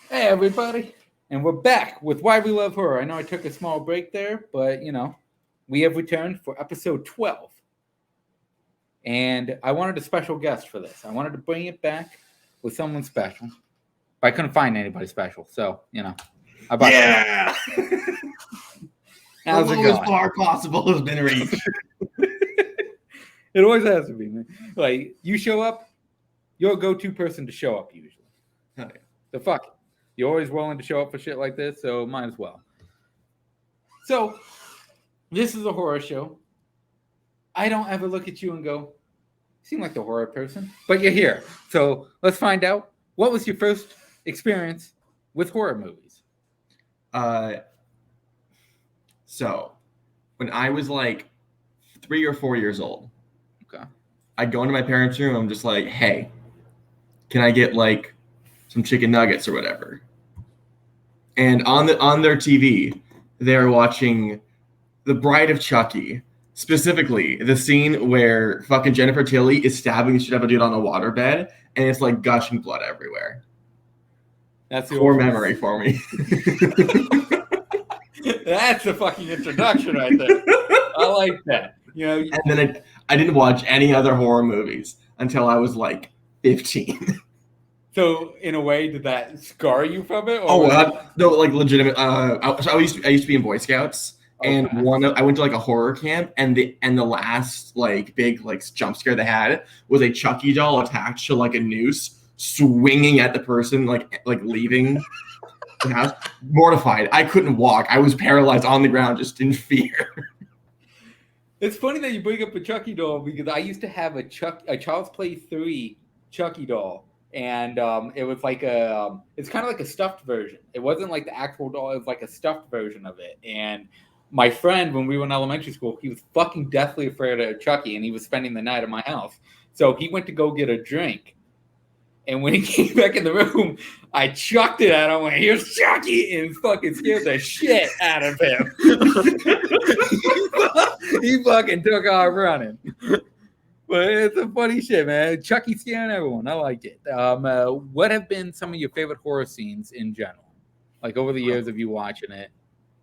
Hey, everybody. And we're back with Why We Love Horror. I know I took a small break there, but we have returned for episode 12. And I wanted a special guest for this. I wanted to bring it back with someone special, but I couldn't find anybody special. So, I brought Yeah! How's the it lowest going? bar possible has been reached. It always has to be, man. Like, you show up, you're a go-to person to show up usually. Oh, yeah. So fuck it. You're always willing to show up for shit like this, so might as well. So, this is a horror show. I don't ever look at you and go, you seem like the horror person, but you're here. So let's find out, what was your first experience with horror movies? So, when I was like 3 or 4 years old, Okay. I'd go into my parents' room. I'm just like, hey, can I get like some chicken nuggets or whatever? And on their TV, they're watching The Bride of Chucky. Specifically, the scene where fucking Jennifer Tilly is stabbing the shit out of a dude on a waterbed, and it's like gushing blood everywhere. That's the Core memory for me. That's a fucking introduction right there. I like that. And then I didn't watch any other horror movies until I was like 15. So in a way, did that scar you from it? No, like legitimate. I used to be in Boy Scouts. Okay. And I went to like a horror camp, and the last like big like jump scare they had was a Chucky doll attached to like a noose, swinging at the person like leaving the house. Mortified, I couldn't walk. I was paralyzed on the ground, just in fear. It's funny that you bring up a Chucky doll because I used to have a Child's Play 3 Chucky doll, and it was like it's kind of like a stuffed version. It wasn't like the actual doll; it was like a stuffed version of it, and my friend, when we were in elementary school, he was fucking deathly afraid of Chucky, and he was spending the night at my house. So he went to go get a drink. And when he came back in the room, I chucked it at him. I went, here's Chucky! And fucking scared the shit out of him. He fucking took off running. But it's a funny shit, man. Chucky scaring everyone. I liked it. What have been some of your favorite horror scenes in general? Like over the years of you watching it,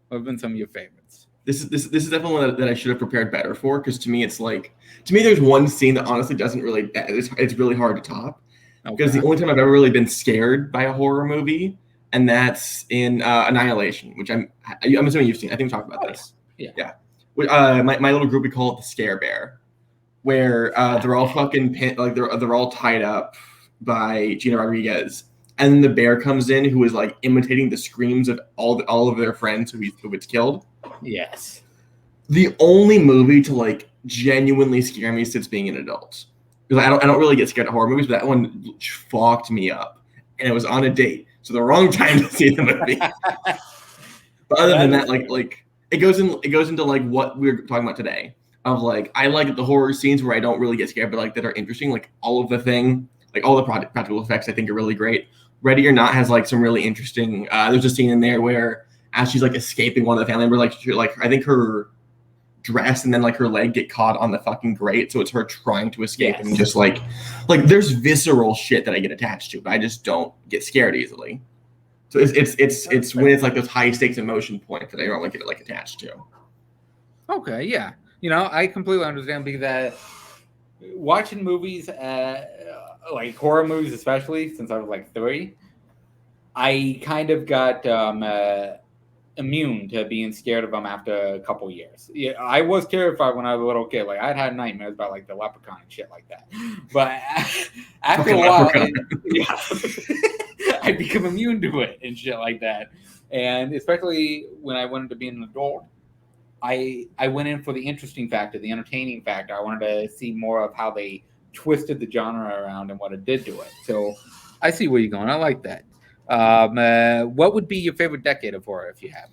what have been some of your favorites? This is definitely one that I should have prepared better for, because to me there's one scene that honestly doesn't really, it's really hard to top. Okay. Because the only time I've ever really been scared by a horror movie, and that's in Annihilation, which I'm assuming you've seen. I think we talked about this. Yeah. My little group, we call it the Scare Bear, where they're all fucking they're all tied up by Gina Rodriguez. And then the bear comes in, who is like imitating the screams of all of their friends who it's killed. Yes. The only movie to like genuinely scare me since being an adult, because I don't really get scared of horror movies, but that one fucked me up, and it was on a date, so the wrong time to see the movie. But other than that, like it goes into like what we're talking about today, of like I like the horror scenes where I don't really get scared, but like that are interesting, like all of the thing. Like all the practical effects, I think, are really great. Ready or Not has like some really interesting. There's a scene in there where as she's like escaping one of the family members, like I think her dress and then like her leg get caught on the fucking grate, so it's her trying to escape. Yes. And just like there's visceral shit that I get attached to, but I just don't get scared easily. So it's when it's like those high stakes emotion points that I don't get like attached to. Okay, yeah, I completely understand, because watching movies. Like horror movies, especially since I was like 3, I kind of got immune to being scared of them after a couple years. Yeah, I was terrified when I was a little kid. Like I'd had nightmares about like the leprechaun and shit like that. But after a while, I become immune to it and shit like that. And especially when I wanted to be an adult, I went in for the interesting factor, the entertaining factor. I wanted to see more of how they twisted the genre around and what it did to it. So I see where you're going. I like that. What would be your favorite decade of horror if you have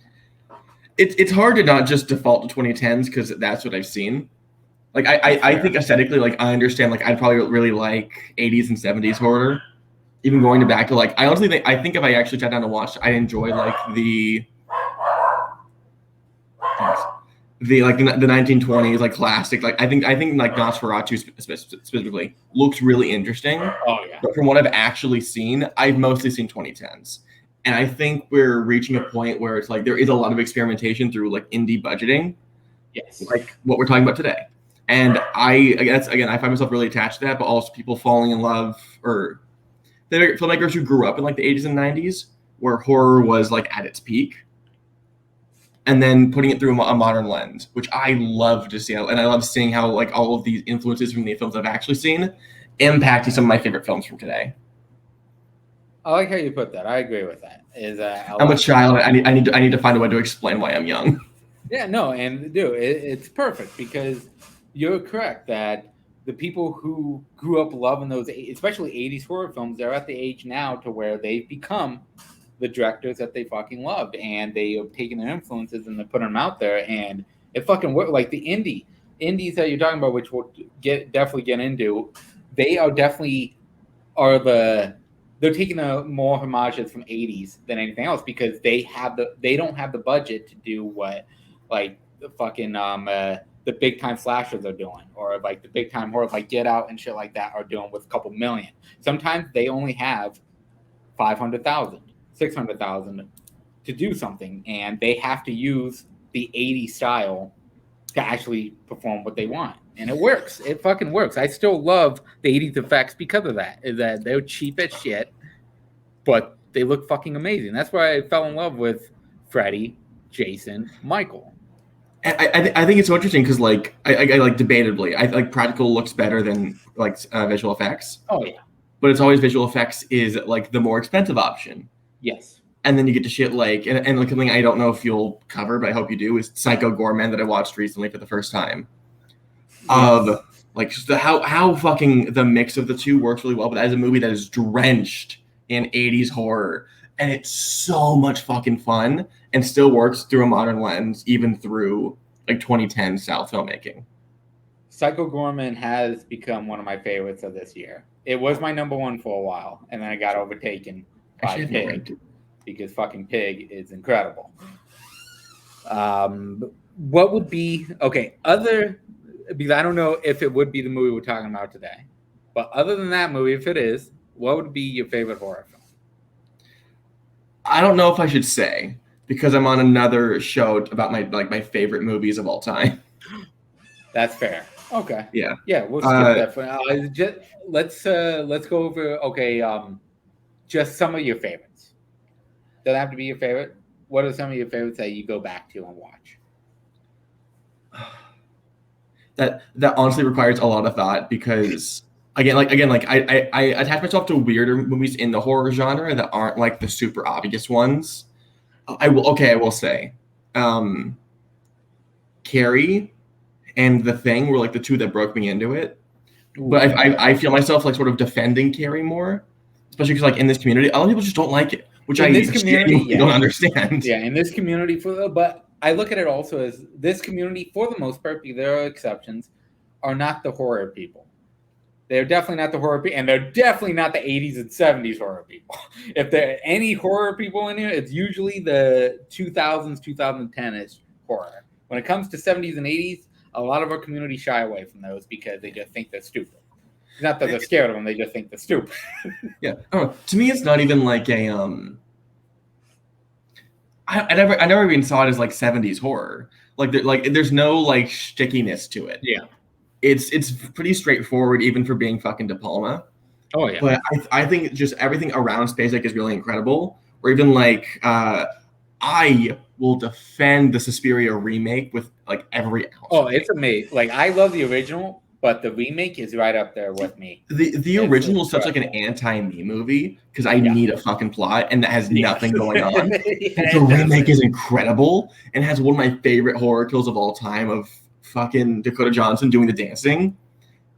one? It's hard to not just default to 2010s, because that's what I've seen. Like I think aesthetically, like I understand, like I'd probably really like 80s and 70s horror. Even going back to like, I honestly think if I actually sat down to watch, I enjoy like the 1920s, like classic. Like I think like Nosferatu specifically looks really interesting. Oh yeah. But from what I've actually seen, I've mostly seen 2010s. And I think we're reaching a point where it's like there is a lot of experimentation through like indie budgeting, Yes. like what we're talking about today. And I guess again, I find myself really attached to that, but also people falling in love, or they're filmmakers who grew up in like the 80s and 90s where horror was like at its peak, and then putting it through a modern lens, which I love to see. And I love seeing how like all of these influences from the films I've actually seen impacting some of my favorite films from today. I like how you put that. I agree with that. I'm a child. I need to find a way to explain why I'm young. Yeah, no, and dude, it's perfect because you're correct that the people who grew up loving those, especially 80s horror films, they're at the age now to where they've become the directors that they fucking loved, and they have taken their influences and they're putting them out there, and it fucking worked. Like the indies that you're talking about, which we'll definitely get into, they are definitely they're taking the more homages from 80s than anything else because they don't have the budget to do what like the fucking the big time slashers are doing, or like the big time horror like Get Out and shit like that are doing with a couple million. Sometimes they only have 500,000, 600,000 to do something, and they have to use the 80s style to actually perform what they want. And it works. It fucking works. I still love the 80s effects because of that. Is that they're cheap as shit, but they look fucking amazing. That's why I fell in love with Freddy, Jason, Michael. I think it's so interesting because like I like debatably I like practical looks better than like visual effects. Oh yeah, but it's always visual effects is like the more expensive option. Yes. And then you get to shit like and like something I don't know if you'll cover, but I hope you do, is Psycho Goreman that I watched recently for the first time. Yes. Of like how fucking the mix of the two works really well, but as a movie that is drenched in 80s horror, and it's so much fucking fun and still works through a modern lens, even through like 2010 style filmmaking. Psycho Goreman has become one of my favorites of this year. It was my number one for a while, and then I got overtaken by Pig because fucking Pig is incredible. What would be because I don't know if it would be the movie we're talking about today, but other than that movie, if it is, what would be your favorite horror film? I don't know if I should say because I'm on another show about my favorite movies of all time. That's fair. Okay. Yeah. Yeah, we'll skip that for now. Let's go over just some of your favorites. Doesn't have to be your favorite. What are some of your favorites that you go back to and watch? That honestly requires a lot of thought because again, I attach myself to weirder movies in the horror genre that aren't like the super obvious ones. I will say, Carrie and The Thing were like the two that broke me into it. Ooh, but I feel myself like sort of defending Carrie more, especially because like in this community, a lot of people just don't like it, which I don't understand. Yeah, in this community but I look at it also as this community, for the most part, there are exceptions, are not the horror people. They're definitely not the horror people, and they're definitely not the 80s and 70s horror people. If there are any horror people in here, it's usually the 2000s, 2010-ish horror. When it comes to 70s and 80s, a lot of our community shy away from those because they just think they're stupid. It's not that they're scared of them; they just think they're stupid. Yeah, to me, it's not even like a I never even saw it as like 70s horror. Like there's no like stickiness to it. Yeah, it's pretty straightforward, even for being fucking De Palma. Oh yeah, but I think just everything around Spacek is really incredible. Or even like I will defend the Suspiria remake with like every ounce. Oh, it's amazing. Like I love the original, but the remake is right up there with me. The original is such like an anti-me movie because I need a fucking plot and that has nothing going on. The remake is incredible and has one of my favorite horror kills of all time of fucking Dakota Johnson doing the dancing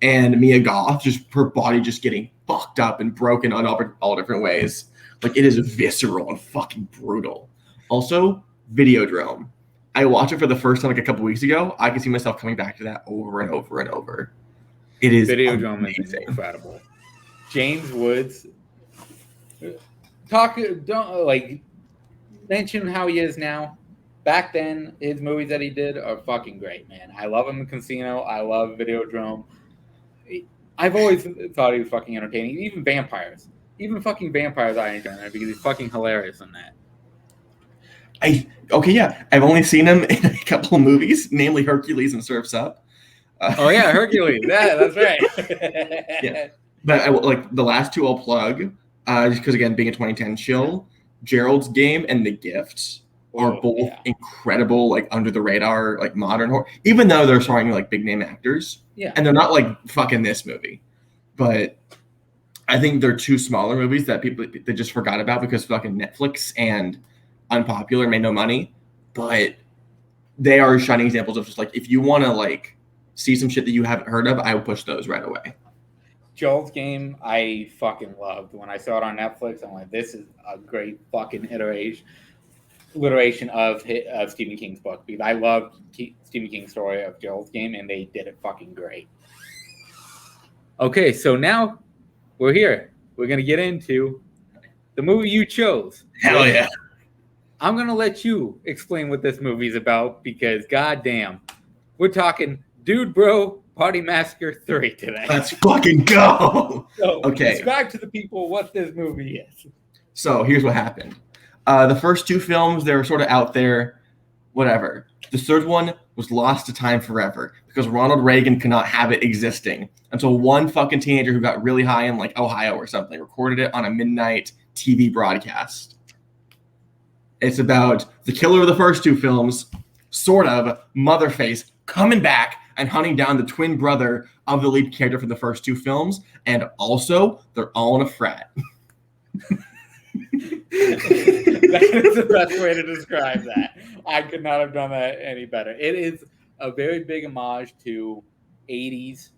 and Mia Goth, just her body just getting fucked up and broken on all different ways. Like it is visceral and fucking brutal. Also, Videodrome. I watched it for the first time like a couple weeks ago. I can see myself coming back to that over and over and over. It is Videodrome is incredible. James Woods, mention how he is now. Back then, his movies that he did are fucking great, man. I love him in Casino. I love Videodrome. I've always thought he was fucking entertaining. Even Vampires. Even fucking vampires I enjoy that because he's fucking hilarious in that. I've only seen him in a couple of movies, namely Hercules and Surf's Up. Oh yeah, Hercules. Yeah, that's right. Yeah, but I like the last two I'll plug, just because again, being a 2010 chill, Gerald's Game and The Gift are both incredible, like under the radar, like modern horror, even though they're starring like big name actors. Yeah, and they're not like fucking this movie, but I think they're two smaller movies that people they just forgot about because fucking Netflix and Unpopular made no money, but they are shining examples of just like if you want to like see some shit that you haven't heard of, I would push those right away. Joel's Game, I fucking loved. When I saw it on Netflix, I'm like, this is a great fucking iteration of Stephen King's book because I loved Stephen King's story of Joel's Game, and they did it fucking great. Okay, so now we're here. We're gonna get into the movie you chose. Hell yeah! I'm gonna let you explain what this movie's about because goddamn, we're talking Dude Bro Party Massacre 3 today. Let's fucking go. So, okay. Describe to the people what this movie is. So here's what happened. The first two films, they were sort of out there, whatever. The third one was lost to time forever because Ronald Reagan could not have it existing until one fucking teenager who got really high in like Ohio or something recorded it on a midnight TV broadcast. It's about the killer of the first two films, sort of, Motherface, coming back and hunting down the twin brother of the lead character for the first two films, and also they're all in a frat. That is the best way to describe that. I could not have done that any better. It is a very big homage to 80s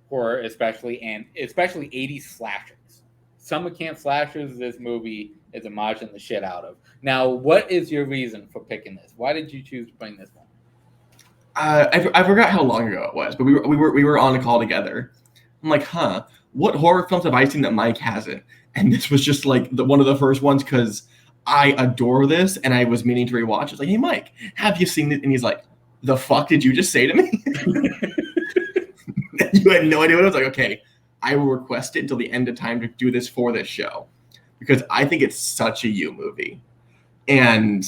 horror, especially 80s slashers. Summer camp slashers, this movie is homaging the shit out of. Now, what is your reason for picking this? Why did you choose to bring this one? I forgot how long ago it was, but we were on a call together. I'm like, what horror films have I seen that Mike hasn't? And this was just like one of the first ones because I adore this and I was meaning to rewatch. It's like, hey Mike, have you seen it? And he's like, the fuck did you just say to me? You had no idea what it was. Like, okay, I will request it until the end of time to do this for this show because I think it's such a you movie, and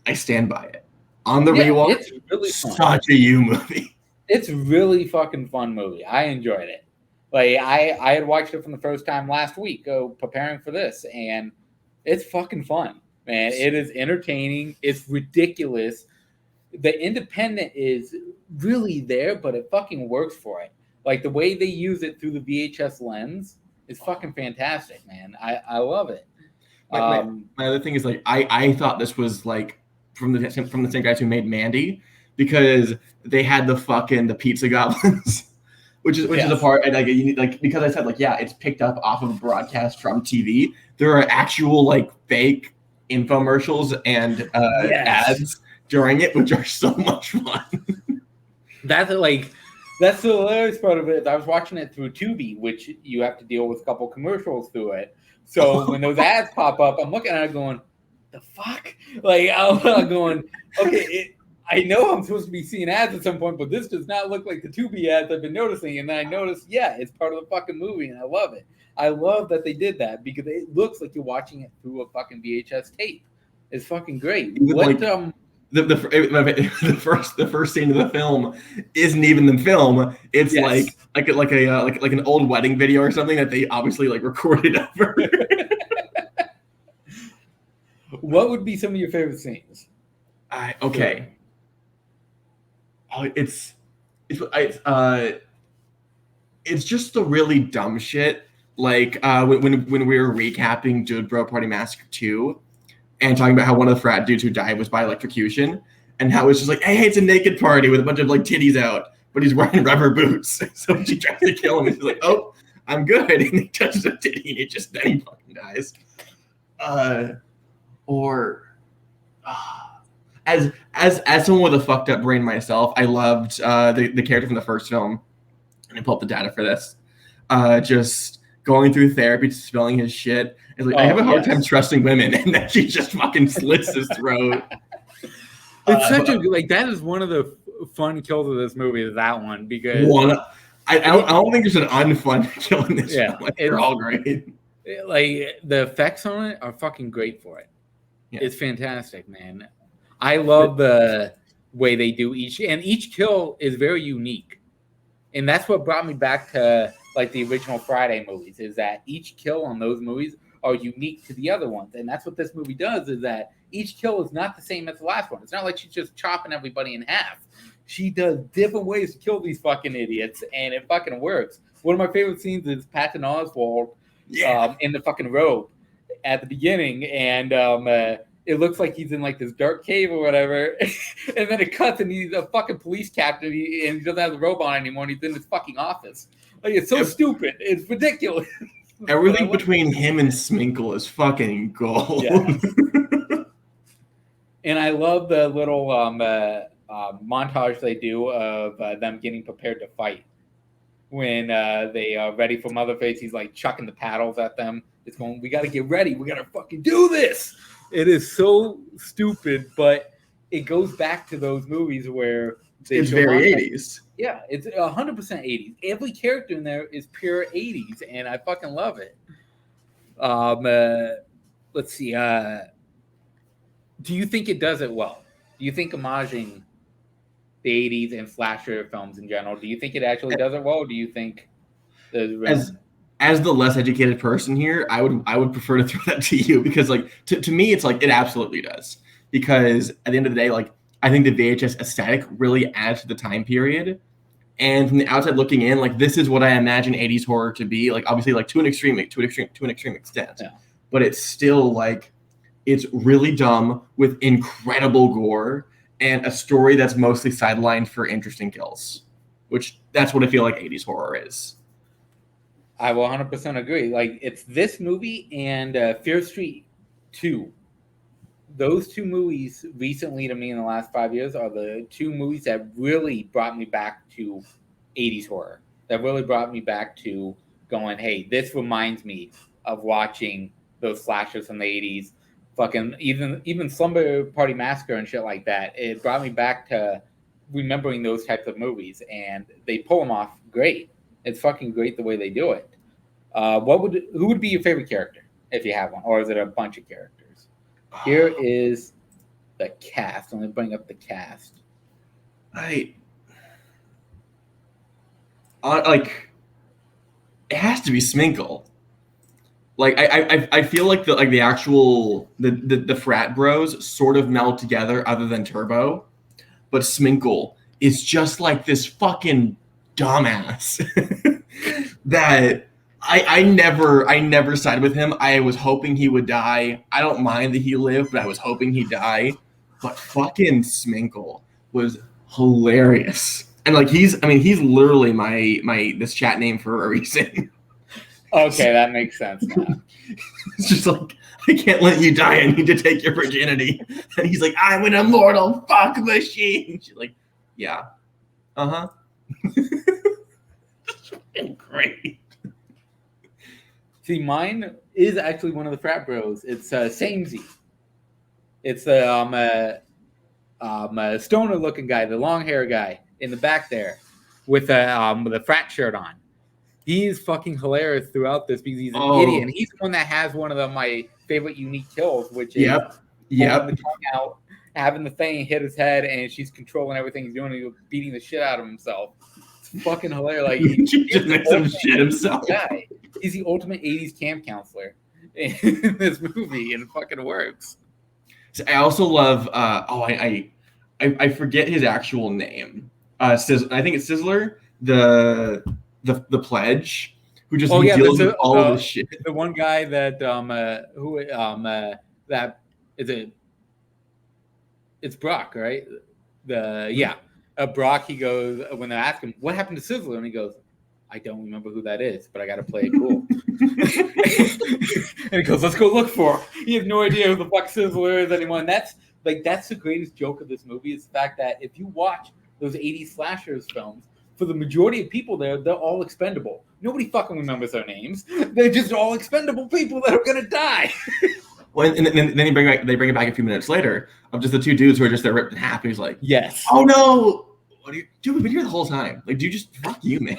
I stand by it. On the rewatch, it's really fun. Such a you movie. It's really fucking fun movie. I enjoyed it. Like I had watched it from the first time last week, preparing for this, and it's fucking fun, man. It is entertaining. It's ridiculous. The independent is really there, but it fucking works for it. Like the way they use it through the VHS lens is fucking fantastic, man. I love it. My other thing is like I thought this was like from the same guys who made Mandy because they had the pizza goblins. Which is a part like because I said like it's picked up off of a broadcast from TV. There are actual like fake infomercials and ads during it, which are so much fun. That's the hilarious part of it. I was watching it through Tubi, which you have to deal with a couple commercials through it. So when those ads pop up, I'm looking at it going, "The fuck!" Like I'm going, "Okay." I know I'm supposed to be seeing ads at some point, but this does not look like the Tubi ads I've been noticing. And then I noticed, it's part of the fucking movie, and I love it. I love that they did that because it looks like you're watching it through a fucking VHS tape. It's fucking great. The first scene of the film isn't even the film. It's like an old wedding video or something that they obviously like recorded over. What would be some of your favorite scenes? Okay. It's just the really dumb shit. Like when we were recapping Dude Bro Party Massacre 2 and talking about how one of the frat dudes who died was by electrocution and how it's just like, hey, it's a naked party with a bunch of like titties out, but he's wearing rubber boots. So she tries to kill him and she's like, oh, I'm good. And he touches a titty and then he fucking dies. As someone with a fucked up brain myself, I loved the character from the first film, and I pulled up the data for this. Just going through therapy, spilling his shit. It's like I have a hard time trusting women, and then she just fucking slits his throat. It's such a that is one of the fun kills of this movie. Is that one because I don't think there's an unfun kill in this film. Like, they're all great. Like the effects on it are fucking great for it. Yeah. It's fantastic, man. I love the way they do each kill is very unique. And that's what brought me back to like the original Friday movies, is that each kill on those movies are unique to the other ones. And that's what this movie does, is that each kill is not the same as the last one. It's not like she's just chopping everybody in half. She does different ways to kill these fucking idiots, and it fucking works. One of my favorite scenes is Patton Oswalt in the fucking robe at the beginning, and it looks like he's in like this dark cave or whatever, and then it cuts and he's a fucking police captain, and he doesn't have the robe on anymore, and he's in his fucking office. Like, it's so stupid, it's ridiculous. Everything between him and Sminkle is fucking gold. Yeah. And I love the little montage they do of them getting prepared to fight. When they are ready for Motherface, he's like chucking the paddles at them. It's going, we got to get ready. We got to fucking do this. It is so stupid, but it goes back to those movies where it's very 80s. Yeah, it's 100% 80s. Every character in there is pure 80s, and I fucking love it. Let's see. Do you think it does it well? Do you think homaging the 80s and slasher films in general, do you think it actually does it well, or do you think as the less educated person here, I would prefer to throw that to you, because like to me it's like it absolutely does, because at the end of the day, like I think the VHS aesthetic really adds to the time period, and from the outside looking in, like this is what I imagine 80s horror to be, like obviously like to an extreme extent, but it's still like it's really dumb with incredible gore and a story that's mostly sidelined for interesting kills, which that's what I feel like 80s horror is. I will 100% agree. Like, it's this movie and Fear Street 2. Those two movies recently to me in the last 5 years are the two movies that really brought me back to 80s horror. That really brought me back to going, hey, this reminds me of watching those slashers from the 80s. Fucking even Slumber Party Massacre and shit like that. It brought me back to remembering those types of movies, and they pull them off great. It's fucking great the way they do it. Who would be your favorite character if you have one, or is it a bunch of characters? Here is the cast. Let me bring up the cast. Like it has to be Sminkle. Like I feel like the actual the frat bros sort of meld together other than Turbo, but Sminkle is just like this fucking dumbass that I never sided with him. I was hoping he would die. I don't mind that he lived, but I was hoping he'd die. But fucking Sminkle was hilarious. And like he's literally my this chat name for a reason. Okay, that makes sense now. It's just like, I can't let you die. I need to take your virginity. And he's like, I'm an immortal fuck machine. She's like, yeah. Uh-huh. Great. See, mine is actually one of the frat bros. It's Samesy. It's the stoner-looking guy, the long hair guy in the back there with a frat shirt on. He's fucking hilarious throughout this because he's an idiot, and he's the one that has one of my favorite unique kills, which is yep. the tongue out, having the thing hit his head, and she's controlling everything he's doing. He's beating the shit out of himself. It's fucking hilarious. Like he just makes him shit himself. Guy. He's the ultimate 80s camp counselor in this movie, and it fucking works. I also love. I forget his actual name. I think it's Sizzler. The pledge, who just deals with all of this shit. The one guy that that is it. It's Brock, right? Brock. He goes when they ask him what happened to Sizzler, and he goes, "I don't remember who that is, but I got to play it cool." And he goes, "Let's go look for him." He has no idea who the fuck Sizzler is anymore. And that's the greatest joke of this movie is the fact that if you watch those 80s slashers films, for the majority of people there, they're all expendable. Nobody fucking remembers their names. They're just all expendable people that are gonna die. Well, and then they bring it back a few minutes later of just the two dudes who are just there ripped in half. And he's like, "Yes. Oh no, what are you doing? We've been here the whole time. Like, dude, just fuck you, man."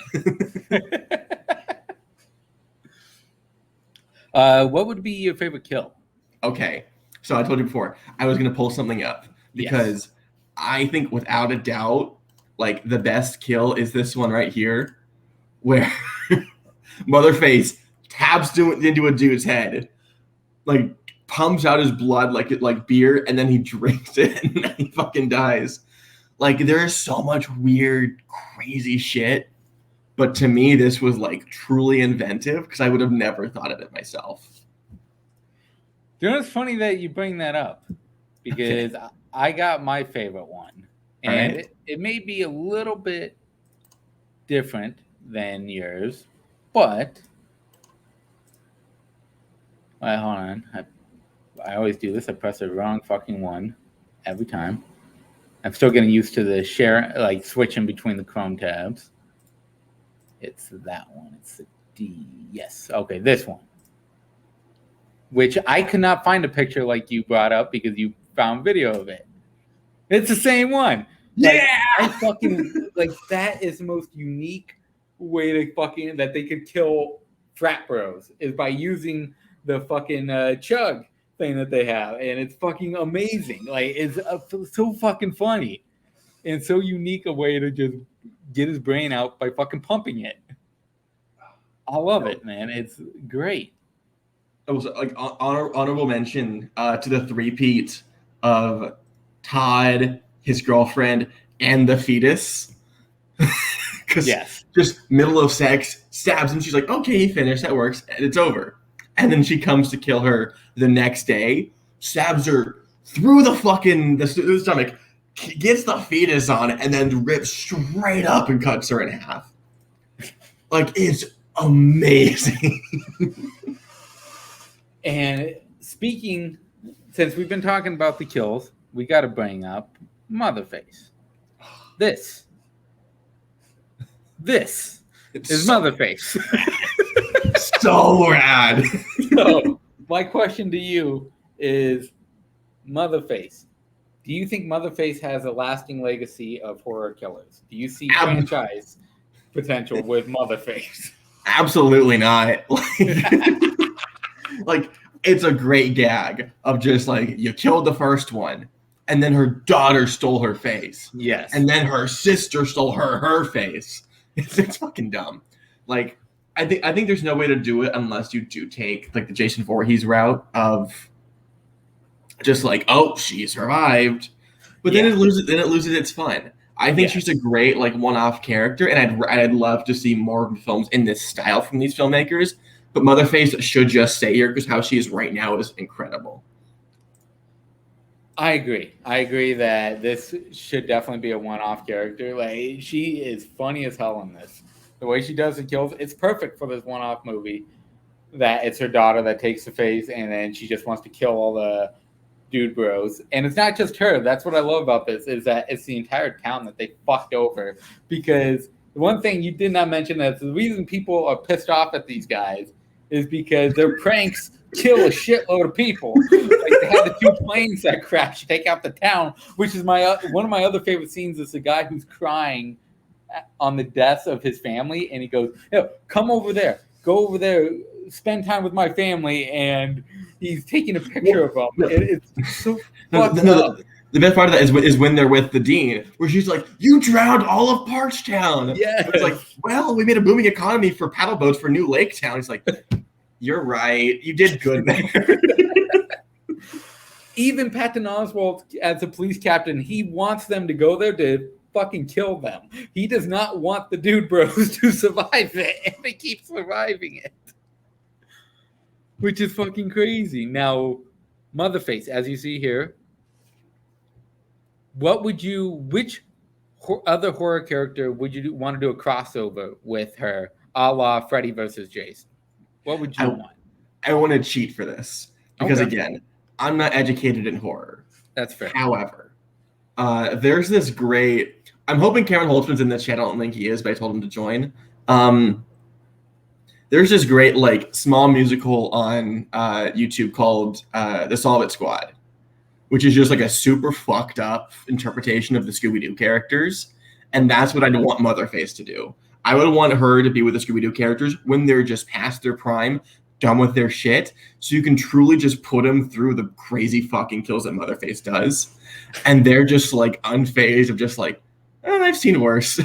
What would be your favorite kill? Okay, so I told you before I was gonna pull something up because Yes. I think without a doubt, like the best kill is this one right here, where Motherface taps into a dude's head, like pumps out his blood like beer, and then he drinks it and then he fucking dies. Like there is so much weird, crazy shit. But to me, this was like truly inventive because I would have never thought of it myself. You know, it's funny that you bring that up because Okay. I got my favorite one, All and right. it may be a little bit different than yours, but hold on. I always do this. I press the wrong fucking one every time. I'm still getting used to the share, like switching between the Chrome tabs. It's that one. It's the D. Yes. Okay, this one. Which I could not find a picture like you brought up because you found video of it. It's the same one. Like, Yeah. I fucking like that is the most unique way to fucking that they could kill frat bros is by using the fucking chug thing that they have, and it's fucking amazing. Like it's so fucking funny and so unique a way to just get his brain out by fucking pumping it. I love it, man. It's great. It was like honorable mention to the three-peat of Todd, his girlfriend, and the fetus. Because Yes. just middle of sex, stabs him. She's like, okay, he finished. That works. And it's over. And then she comes to kill her the next day, stabs her through the stomach, gets the fetus on, and then rips straight up and cuts her in half. Like, it's amazing. And speaking, since we've been talking about the kills, we got to bring up Motherface. This is Motherface. So rad. So, my question to you is Motherface. Do you think Motherface has a lasting legacy of horror killers? Do you see franchise potential with Motherface? Absolutely not. Like, it's a great gag of just like you killed the first one, and then her daughter stole her face. Yes. And then her sister stole her face. It's fucking dumb. Like, I think there's no way to do it unless you do take like the Jason Voorhees route of just like, oh, she survived, but then it loses its fun. I think she's a great like one-off character, and I'd love to see more films in this style from these filmmakers. But Motherface should just stay here because how she is right now is incredible. I agree that this should definitely be a one-off character. Like she is funny as hell in this. The way she does the kills, it's perfect for this one-off movie. That it's her daughter that takes the face, and then she just wants to kill all the dude bros. And it's not just her. That's what I love about this is that it's the entire town that they fucked over. Because the one thing you did not mention is the reason people are pissed off at these guys is because their pranks kill a shitload of people. Like they had the 2 planes that crashed to take out the town, which is one of my other favorite scenes is the guy who's crying on the deaths of his family, and he goes, "Yo, come over there, go over there, spend time with my family," and he's taking a picture of them. It's so fucked up. The best part of that is when they're with the dean, where she's like, "You drowned all of Parchtown." Yeah, it's like, well, we made a booming economy for paddle boats for New Lake Town. He's like, "You're right, you did good there." Even Patton Oswalt, as a police captain, he wants them to go there to fucking kill them. He does not want the dude bros to survive it, and they keep surviving it, which is fucking crazy. Now, Motherface, as you see here, which other horror character would you want to do a crossover with her, a la Freddy versus Jason? What would you want? I want to cheat for this because again, I'm not educated in horror. That's fair. However, there's this great. I'm hoping Cameron Holtzman's in this channel. I don't think he is, but I told him to join. There's this great like small musical on YouTube called The Solve It Squad, which is just like a super fucked up interpretation of the Scooby-Doo characters. And that's what I'd want Motherface to do. I would want her to be with the Scooby-Doo characters when they're just past their prime, done with their shit, so you can truly just put them through the crazy fucking kills that Motherface does, and they're just like unfazed of just like, I've seen worse.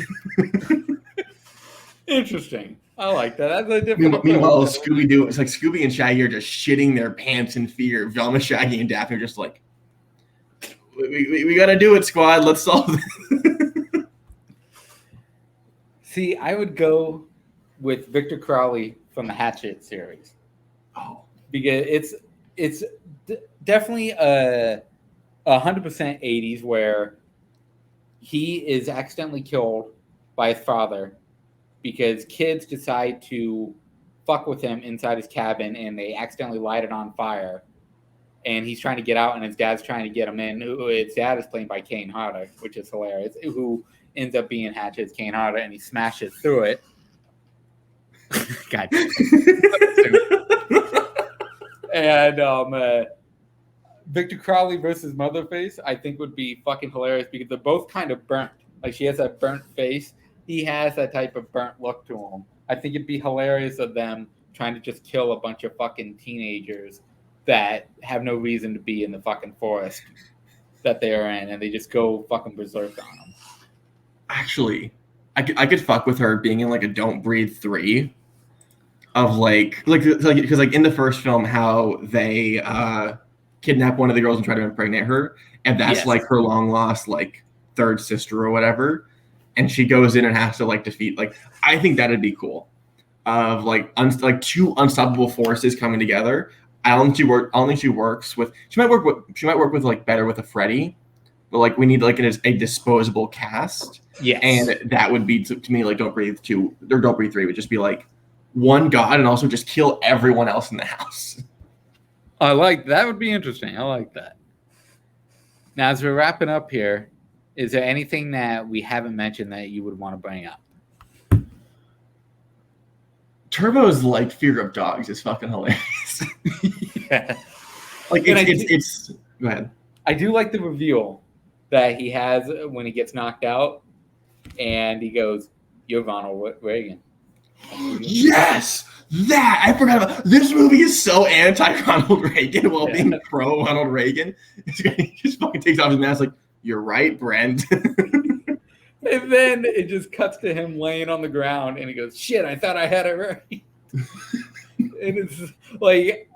Interesting. I like that. That's a different Meanwhile, approach. Scooby-Doo, it's like Scooby and Shaggy are just shitting their pants in fear. Velma, Shaggy, and Daphne are just like, we gotta do it, squad. Let's solve this. See, I would go with Victor Crowley from the Hatchet series. Oh, Because it's definitely a 100% 80s where he is accidentally killed by his father because kids decide to fuck with him inside his cabin and they accidentally light it on fire. And he's trying to get out, and his dad's trying to get him in. His dad is played by Kane Hodder, which is hilarious. Who ends up being Hatchet's Kane Hodder, and he smashes through it. God. And Victor Crowley versus Motherface, I think would be fucking hilarious because they're both kind of burnt. Like she has that burnt face. He has that type of burnt look to him. I think it'd be hilarious of them trying to just kill a bunch of fucking teenagers that have no reason to be in the fucking forest that they are in, and they just go fucking berserk on them. Actually, I could fuck with her being in like a Don't Breathe 3 of like because like in the first film how they kidnap one of the girls and try to impregnate her, and that's like her long lost like third sister or whatever, and she goes in and has to like defeat, like I think that'd be cool of like two unstoppable forces coming together. I don't think she works with. She might work with like better with a Freddy, but like we need like a disposable cast. Yes, and that would be to me like Don't Breathe 2 or Don't Breathe 3 would just be like one god and also just kill everyone else in the house. I like that. Would be interesting. I like that. Now, as we're wrapping up here, is there anything that we haven't mentioned that you would want to bring up? Turbo's like fear of dogs is fucking hilarious. Yeah. Like it's go ahead. I do like the reveal that he has when he gets knocked out and he goes, "You're Ronald Reagan." Yes! That I forgot about. This movie is so anti-Ronald Reagan while being pro-Ronald Reagan. He just fucking takes off his mask like, "You're right, Brent." And then it just cuts to him laying on the ground, and he goes, "Shit, I thought I had it right." And it's like,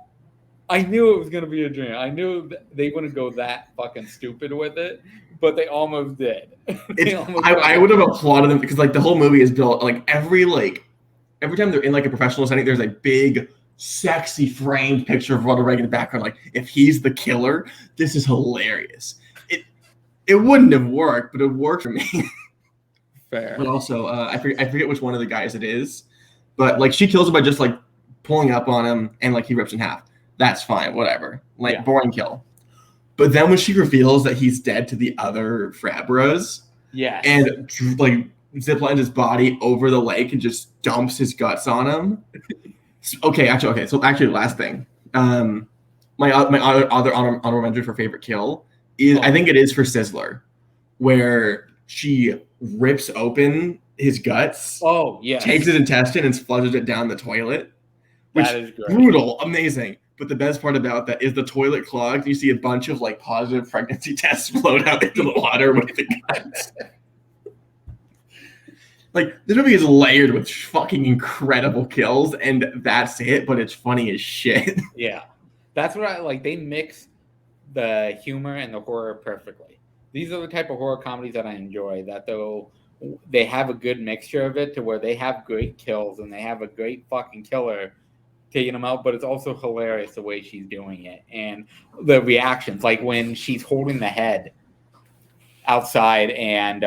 I knew it was going to be a dream. I knew they wouldn't go that fucking stupid with it, but they almost did. I would have applauded them because like the whole movie is built like every time they're in like a professional setting, there's a big, sexy framed picture of Ronald Reagan in the background. Like if he's the killer, this is hilarious. It wouldn't have worked, but it worked for me. Fair. But also, I forget which one of the guys it is, but like she kills him by just like pulling up on him and like he rips in half. That's fine, whatever. Like boring kill. But then when she reveals that he's dead to the other frat bros, and like ziplines his body over the lake and just dumps his guts on him. Okay. So last thing, my other honorable mention for favorite kill is I think it is for Sizzler, where she rips open his guts, takes his intestine and flushes it down the toilet. Which that is great. Brutal, amazing. But the best part about that is the toilet clogged. And you see a bunch of like positive pregnancy tests float out into the water with the guts. Like this movie is layered with fucking incredible kills, and that's it. But it's funny as shit. Yeah, that's what I like. They mix the humor and the horror perfectly. These are the type of horror comedies that I enjoy. That they have a good mixture of it to where they have great kills and they have a great fucking killer taking them out, but it's also hilarious the way she's doing it and the reactions. Like when she's holding the head outside and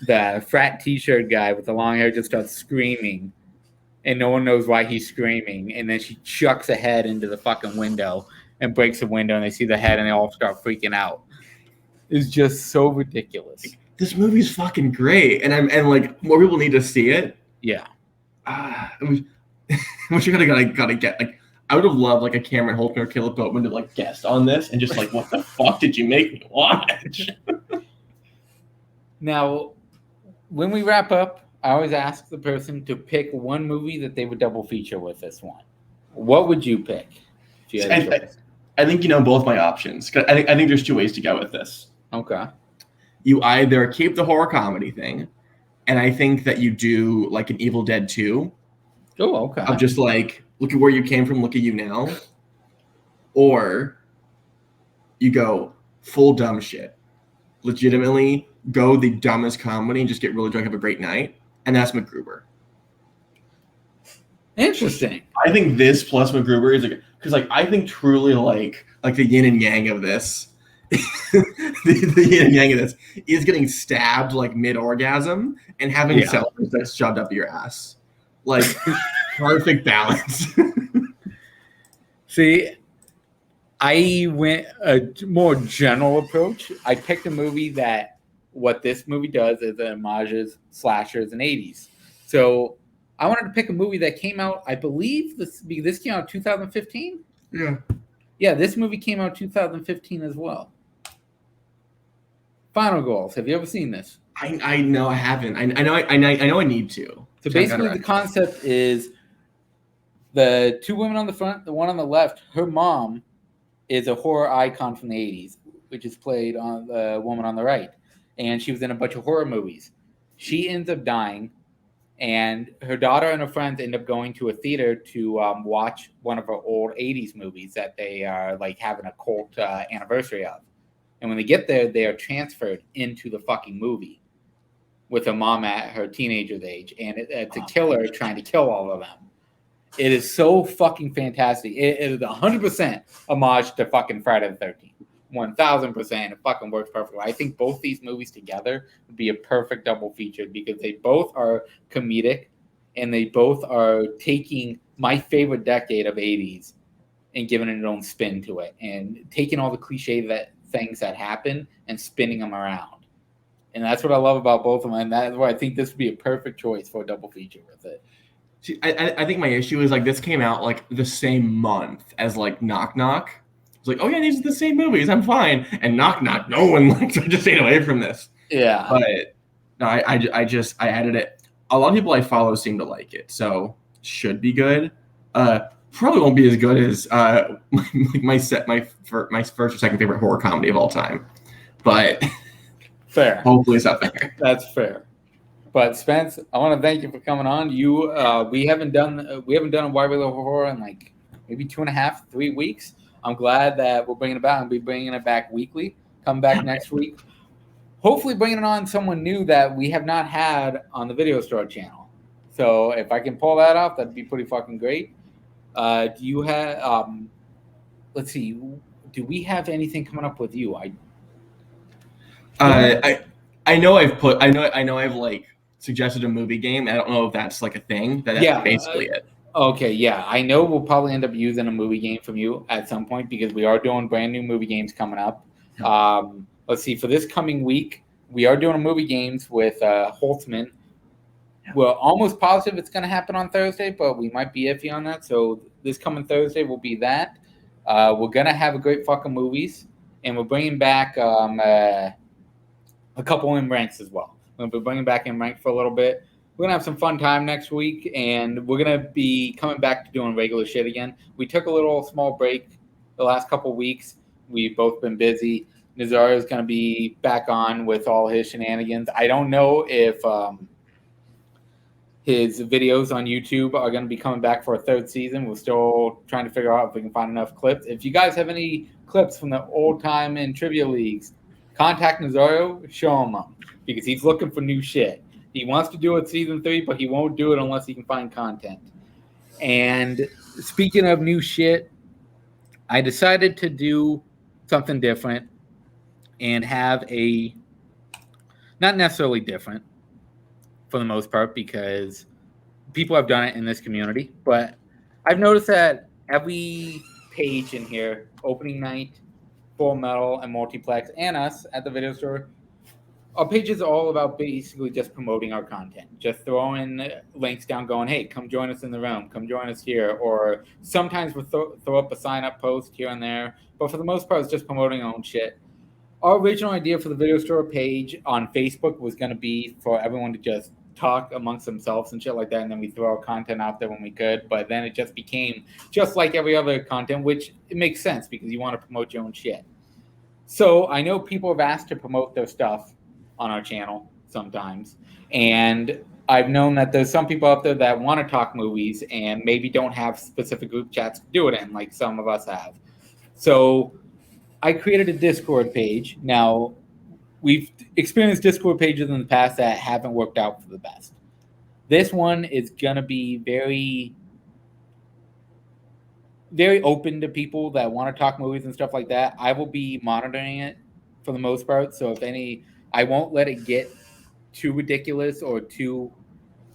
the frat t-shirt guy with the long hair just starts screaming and no one knows why he's screaming, and then she chucks a head into the fucking window and breaks the window and they see the head and they all start freaking out. It's just so ridiculous. This movie's fucking great, and like more people need to see it. Yeah. Which you gotta get. Like, I would have loved like a Cameron Holtman or Caleb Boatman to like guest on this and just like, what the fuck did you make me watch? Now, when we wrap up, I always ask the person to pick one movie that they would double feature with this one. What would you pick if you had a choice? I think you know both my options. I think there's two ways to go with this. Okay. You either keep the horror comedy thing, and I think that you do like an Evil Dead 2. Oh, okay. Of just like, look at where you came from, look at you now. Or you go full dumb shit. Legitimately go the dumbest comedy and just get really drunk, have a great night. And that's MacGruber. Interesting. I think this plus MacGruber is like, because like I think truly like the yin and yang of this, the yin and yang of this is getting stabbed like mid orgasm and having cellulose that's shoved up your ass, like perfect balance. See, I went a more general approach. I picked a movie that what this movie does is it homages slashers in the 80s. So I wanted to pick a movie that came out, I believe this came out 2015. Yeah. Yeah, this movie came out 2015 as well. Final Girls. Have you ever seen this? I know I haven't. I know I need to. So basically the concept is the two women on the front, the one on the left, her mom is a horror icon from the 80s, which is played on the woman on the right. And she was in a bunch of horror movies. She ends up dying, and her daughter and her friends end up going to a theater to watch one of her old 80s movies that they are like having a cult anniversary of. And when they get there, they are transferred into the fucking movie with her mom at her teenager's age. And it's a killer trying to kill all of them. It is so fucking fantastic. It is 100% homage to fucking Friday the 13th. 1000%. It fucking works perfectly. I think both these movies together would be a perfect double feature because they both are comedic and they both are taking my favorite decade of 80s and giving it its own spin to it and taking all the cliche things that happen and spinning them around. And that's what I love about both of them. And that's why I think this would be a perfect choice for a double feature with it. See, I think my issue is like this came out like the same month as like Knock Knock. It's like, oh yeah, these are the same movies. I'm fine. And Knock Knock, no one likes. I just stayed away from this. Yeah. But no, I added it. A lot of people I follow seem to like it, so should be good. Probably won't be as good as my first or second favorite horror comedy of all time. But fair. Hopefully it's up there. That's fair. But Spence, I want to thank you for coming on. We haven't done a Why We Love Horror in like maybe 2.5, 3 weeks. I'm glad that we're bringing it back. I'll be bringing it back weekly. Come back next week. Hopefully bringing on someone new that we have not had on the Video Store channel. So if I can pull that off, that'd be pretty fucking great. Do you have? Let's see. Do we have anything coming up with you? I know I've like suggested a movie game. I don't know if that's like a thing. That's basically it. Okay, yeah. I know we'll probably end up using a movie game from you at some point because we are doing brand new movie games coming up. Let's see. For this coming week, we are doing a movie games with Holtzman. We're almost positive it's going to happen on Thursday, but we might be iffy on that. So this coming Thursday will be that. We're going to have a great fucking movies, and we're bringing back a couple in ranks as well. We'll be bringing back in rank for a little bit. We're going to have some fun time next week, and we're going to be coming back to doing regular shit again. We took a little small break the last couple of weeks. We've both been busy. Nazario is going to be back on with all his shenanigans. I don't know if his videos on YouTube are going to be coming back for a third season. We're still trying to figure out if we can find enough clips. If you guys have any clips from the old time in trivia leagues, contact Nazario, show him up because he's looking for new shit. He wants to do it season 3, but he won't do it unless he can find content. And speaking of new shit, I decided to do something different and have not necessarily different for the most part because people have done it in this community, but I've noticed that every page in here, opening night, Full Metal, and Multiplex, and us at the Video Store, our page is all about basically just promoting our content, just throwing links down going, hey, come join us in the room, come join us here, or sometimes we'll throw up a sign-up post here and there, but for the most part, it's just promoting our own shit. Our original idea for the Video Store page on Facebook was going to be for everyone to just talk amongst themselves and shit like that, and then we throw our content out there when we could. But then it just became just like every other content, which it makes sense because you want to promote your own shit. So I know people have asked to promote their stuff on our channel sometimes, and I've known that there's some people out there that want to talk movies and maybe don't have specific group chats to do it in, like some of us have. So I created a Discord page. Now, we've experienced Discord pages in the past that haven't worked out for the best. This one is going to be very, very open to people that want to talk movies and stuff like that. I will be monitoring it for the most part. So if any, I won't let it get too ridiculous or too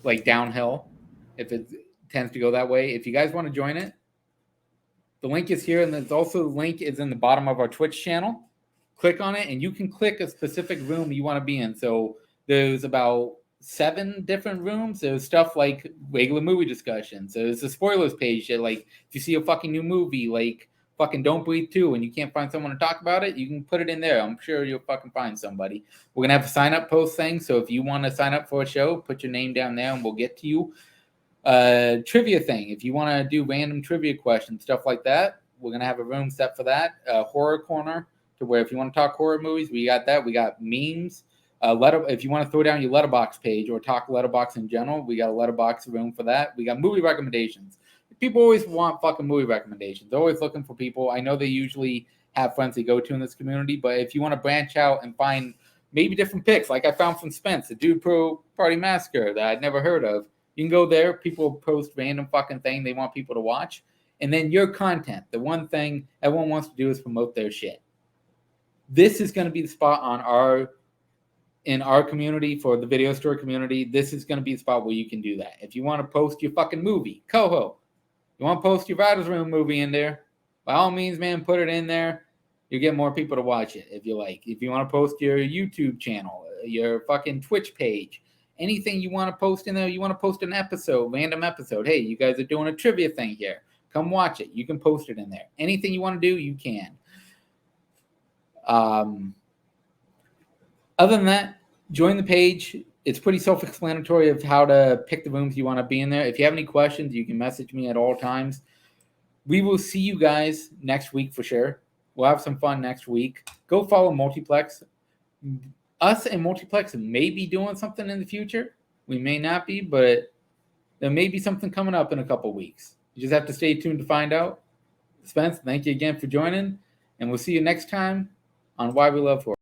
like downhill if it tends to go that way. If you guys want to join it, the link is here, and there's also the link is in the bottom of our Twitch channel. Click on it, and you can click a specific room you want to be in. So there's about 7 different rooms. There's stuff like regular movie discussions. There's a spoilers page that, like, if you see a fucking new movie, like fucking Don't Breathe 2, and you can't find someone to talk about it, you can put it in there. I'm sure you'll fucking find somebody. We're going to have a sign-up post thing, so if you want to sign up for a show, put your name down there, and we'll get to you. Trivia thing. If you want to do random trivia questions, stuff like that, we're going to have a room set for that. Horror corner, to where if you want to talk horror movies, we got that. We got memes. If you want to throw down your letterbox page or talk letterbox in general, we got a letterbox room for that. We got movie recommendations. People always want fucking movie recommendations. They're always looking for people. I know they usually have friends they go to in this community, but if you want to branch out and find maybe different picks, like I found from Spence, the Dude Pro Party Massacre that I'd never heard of, you can go there. People post random fucking thing they want people to watch. And then your content, the one thing everyone wants to do is promote their shit. This is going to be the spot in our community for the video store community. This is going to be the spot where you can do that. If you want to post your fucking movie, Coho, you want to post your Writer's Room movie in there, by all means, man, put it in there. You'll get more people to watch it if you like. If you want to post your YouTube channel, your fucking Twitch page, anything you want to post in there, you want to post an episode, random episode. Hey, you guys are doing a trivia thing here. Come watch it. You can post it in there. Anything you want to do, you can. Other than that, join the page. It's pretty self-explanatory of how to pick the rooms you want to be in there. If you have any questions, you can message me at all times. We will see you guys next week for sure. We'll have some fun next week. Go follow Multiplex. Us and Multiplex may be doing something in the future. We may not be, but there may be something coming up in a couple weeks. You just have to stay tuned to find out. Spence, thank you again for joining, and we'll see you next time on Why We Love Horror.